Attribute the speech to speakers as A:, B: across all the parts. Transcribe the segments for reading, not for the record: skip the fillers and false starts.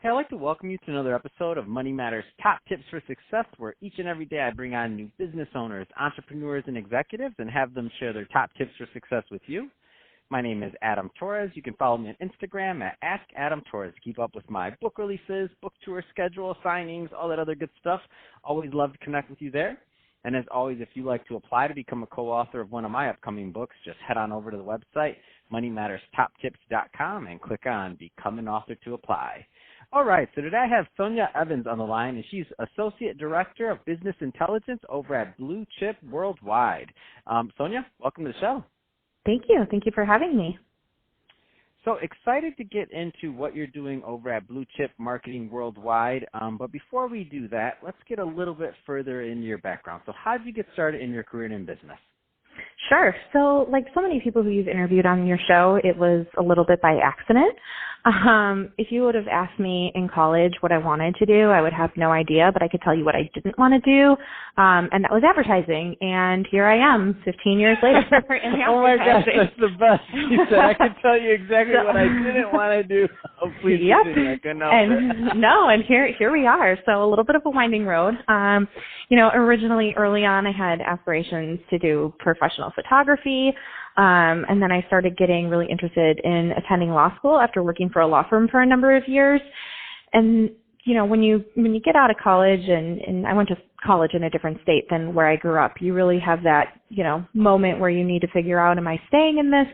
A: Hey, I'd like to welcome you to another episode of Money Matters Top Tips for Success, where each and every day I bring on new business owners, entrepreneurs, and executives and have them share their top tips for success with you. My name is Adam Torres. You can follow me on Instagram at AskAdamTorres. Keep up with my book releases, book tour schedule, signings, all that other good stuff. Always love to connect with you there. And as always, if you'd like to apply to become a co-author of one of my upcoming books, just head on over to the website, moneymatterstoptips.com, and click on Become an Author to apply. All right, so today I have Sonja Evans on the line, and she's Associate Director of Business Intelligence over at Blue Chip Worldwide. Sonja, welcome to the show.
B: Thank you. Thank you for having me.
A: So excited to get into what you're doing over at Blue Chip Marketing Worldwide. But before we do that, let's get a little bit further into your background. So how did you get started in your career in business?
B: Sure. So like so many people who you've interviewed on your show, it was a little bit by accident. If you would have asked me in college what I wanted to do, I would have no idea, but I could tell you what I didn't want to do, and that was advertising. And here I am 15 years later in advertising.
A: Oh my gosh, that's the best. You said I could tell you exactly what I didn't want to do. Oh, please continue. I couldn't help it.
B: And here we are. So a little bit of a winding road. Originally early on, I had aspirations to do professional photography. And then I started getting really interested in attending law school after working for a law firm for a number of years. And, when you get out of college, and I went to college in a different state than where I grew up, you really have that, moment where you need to figure out, am I staying in this?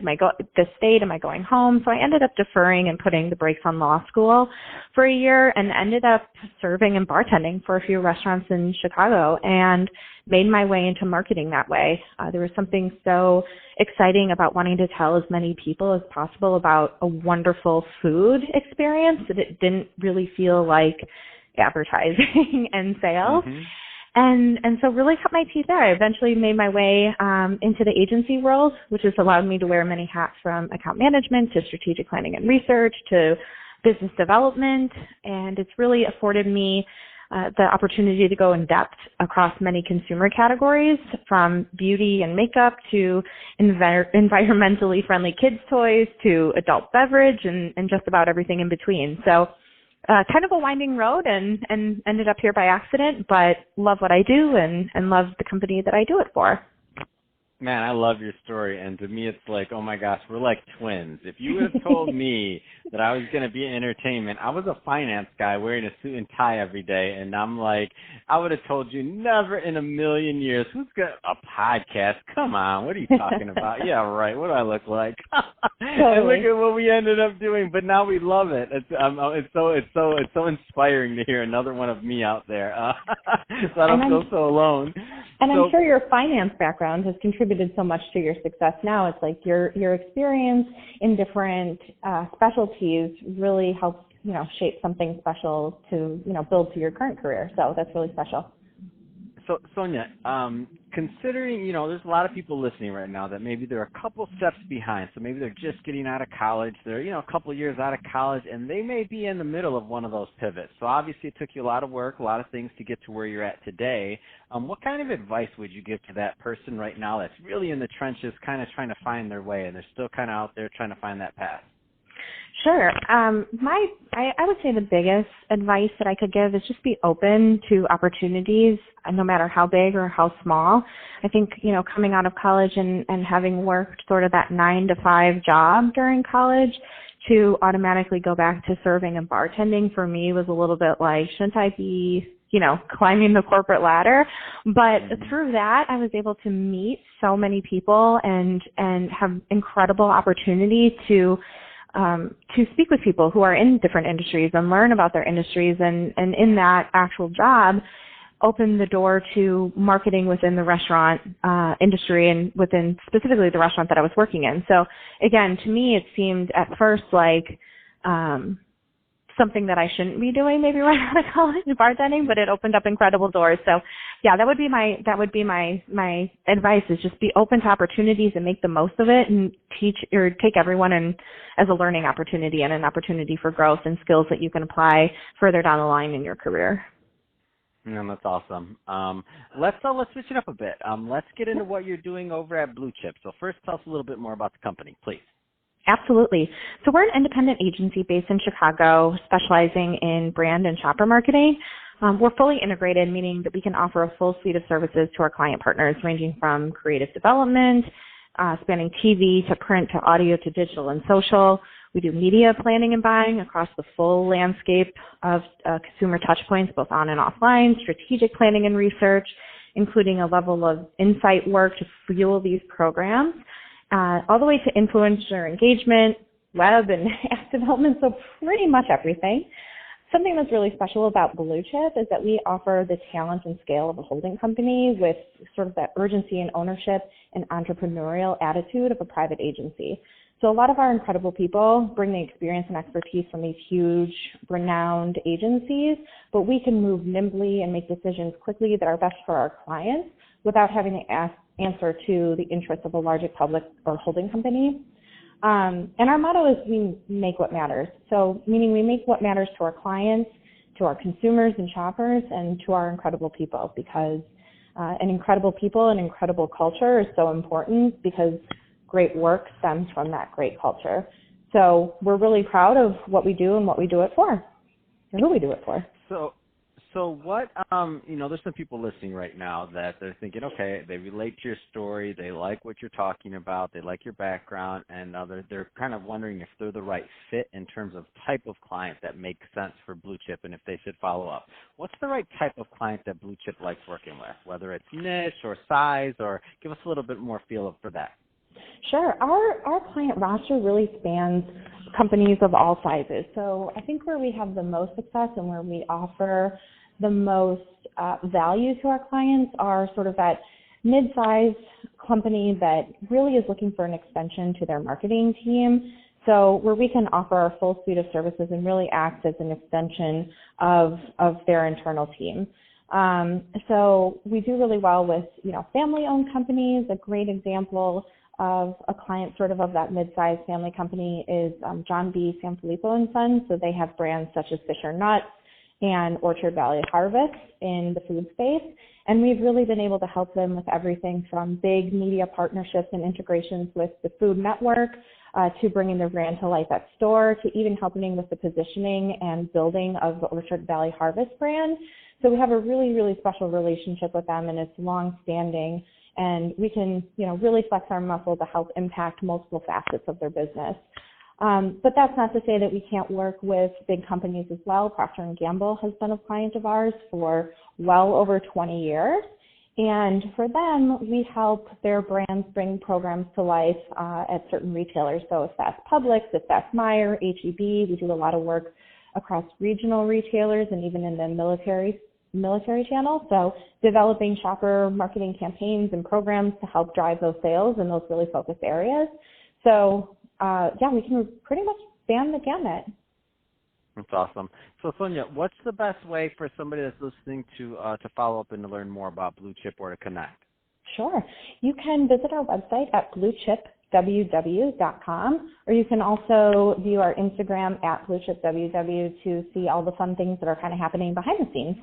B: This state? Am I going home? So I ended up deferring and putting the brakes on law school for a year and ended up serving and bartending for a few restaurants in Chicago and made my way into marketing that way. There was something so exciting about wanting to tell as many people as possible about a wonderful food experience that it didn't really feel like advertising and sales.
A: Mm-hmm.
B: And so really cut my teeth there. I eventually made my way into the agency world, which has allowed me to wear many hats, from account management to strategic planning and research to business development. And it's really afforded me the opportunity to go in depth across many consumer categories, from beauty and makeup to environmentally friendly kids' toys to adult beverage and just about everything in between. So kind of a winding road and ended up here by accident, but love what I do and love the company that I do it for.
A: Man, I love your story, and to me it's like, oh my gosh, we're like twins. If you would have told me that I was going to be in entertainment, I was a finance guy wearing a suit and tie every day, and I'm like, I would have told you never in a million years, who's got a podcast? Come on, what are you talking about? Yeah, right, what do I look like? And look at what we ended up doing, but now we love it. It's so inspiring to hear another one of me out there. So I don't feel so alone.
B: And I'm sure your finance background has contributed so much to your success now. It's like your experience in different specialties really helps, shape something special to, build to your current career. So that's really special.
A: So, Sonja, considering, there's a lot of people listening right now that maybe they're a couple steps behind. So maybe they're just getting out of college. They're, a couple of years out of college, and they may be in the middle of one of those pivots. So obviously it took you a lot of work, a lot of things to get to where you're at today. What kind of advice would you give to that person right now that's really in the trenches, kind of trying to find their way, and they're still kind of out there trying to find that path?
B: Sure. I would say the biggest advice that I could give is just be open to opportunities, no matter how big or how small. I think, coming out of college and having worked sort of that 9-to-5 job during college, to automatically go back to serving and bartending for me was a little bit like, shouldn't I be, climbing the corporate ladder? But through that, I was able to meet so many people and have incredible opportunity to speak with people who are in different industries and learn about their industries, and in that actual job open the door to marketing within the restaurant industry and within specifically the restaurant that I was working in. So again, to me, it seemed at first like something that I shouldn't be doing maybe right out of college, bartending, but it opened up incredible doors. So yeah, that would be my advice, is just be open to opportunities and make the most of it, and take everyone in as a learning opportunity and an opportunity for growth and skills that you can apply further down the line in your career.
A: That's awesome. Let's switch it up a bit. Let's get into what you're doing over at Blue Chip. So first, tell us a little bit more about the company, please.
B: Absolutely. So we're an independent agency based in Chicago, specializing in brand and shopper marketing. We're fully integrated, meaning that we can offer a full suite of services to our client partners, ranging from creative development, spanning TV to print to audio to digital and social. We do media planning and buying across the full landscape of consumer touchpoints, both on and offline, strategic planning and research, including a level of insight work to fuel these programs, all the way to influencer engagement, web, and app development, so pretty much everything. Something that's really special about Blue Chip is that we offer the talent and scale of a holding company with sort of that urgency and ownership and entrepreneurial attitude of a private agency. So a lot of our incredible people bring the experience and expertise from these huge, renowned agencies, but we can move nimbly and make decisions quickly that are best for our clients without having to answer to the interests of a larger public or holding company. And our motto is we make what matters. So meaning we make what matters to our clients, to our consumers and shoppers, and to our incredible people, because an incredible people and incredible culture is so important, because great work stems from that great culture. So we're really proud of what we do and what we do it for, and who we do it for.
A: So what, there's some people listening right now that they're thinking, okay, they relate to your story, they like what you're talking about, they like your background, and they're kind of wondering if they're the right fit in terms of type of client that makes sense for Blue Chip and if they should follow up. What's the right type of client that Blue Chip likes working with, whether it's niche or size, or give us a little bit more feel for that?
B: Sure. Our client roster really spans companies of all sizes. So I think where we have the most success and where we offer the most value to our clients are sort of that mid-sized company that really is looking for an extension to their marketing team. So where we can offer our full suite of services and really act as an extension of their internal team. So we do really well with, family-owned companies. A great example of a client sort of that mid-sized family company is John B. Sanfilippo and Sons. So they have brands such as Fisher Nuts and Orchard Valley Harvest in the food space. And we've really been able to help them with everything from big media partnerships and integrations with the Food Network to bringing their brand to life at store, to even helping with the positioning and building of the Orchard Valley Harvest brand. So we have a really, really special relationship with them, and it's long-standing. And we can, really flex our muscle to help impact multiple facets of their business. But that's not to say that we can't work with big companies as well. Procter & Gamble has been a client of ours for well over 20 years. And for them, we help their brands bring programs to life at certain retailers. So if that's Publix, if that's Meijer, H-E-B, we do a lot of work across regional retailers and even in the military channel. So developing shopper marketing campaigns and programs to help drive those sales in those really focused areas. So we can pretty much span the gamut.
A: That's awesome. So Sonja, what's the best way for somebody that's listening to follow up and to learn more about Blue Chip or to connect?
B: Sure. You can visit our website at bluechipww.com, or you can also view our Instagram at bluechipww to see all the fun things that are kind of happening behind the scenes.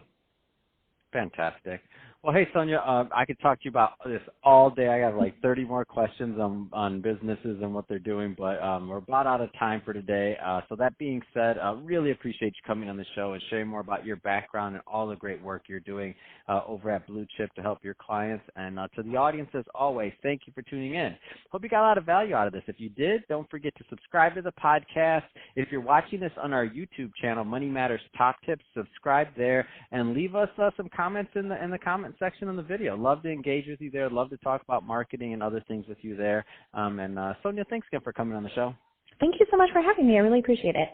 A: Fantastic. Well, hey, Sonja, I could talk to you about this all day. I got like 30 more questions on businesses and what they're doing, but we're about out of time for today. So that being said, really appreciate you coming on the show and sharing more about your background and all the great work you're doing over at Blue Chip to help your clients. And to the audience, as always, thank you for tuning in. Hope you got a lot of value out of this. If you did, don't forget to subscribe to the podcast. If you're watching this on our YouTube channel, Money Matters Top Tips, subscribe there and leave us some comments in the comment section on the video. Love to engage with you there. Love to talk about marketing and other things with you there. And Sonja, thanks again for coming on the show.
B: Thank you so much for having me. I really appreciate it.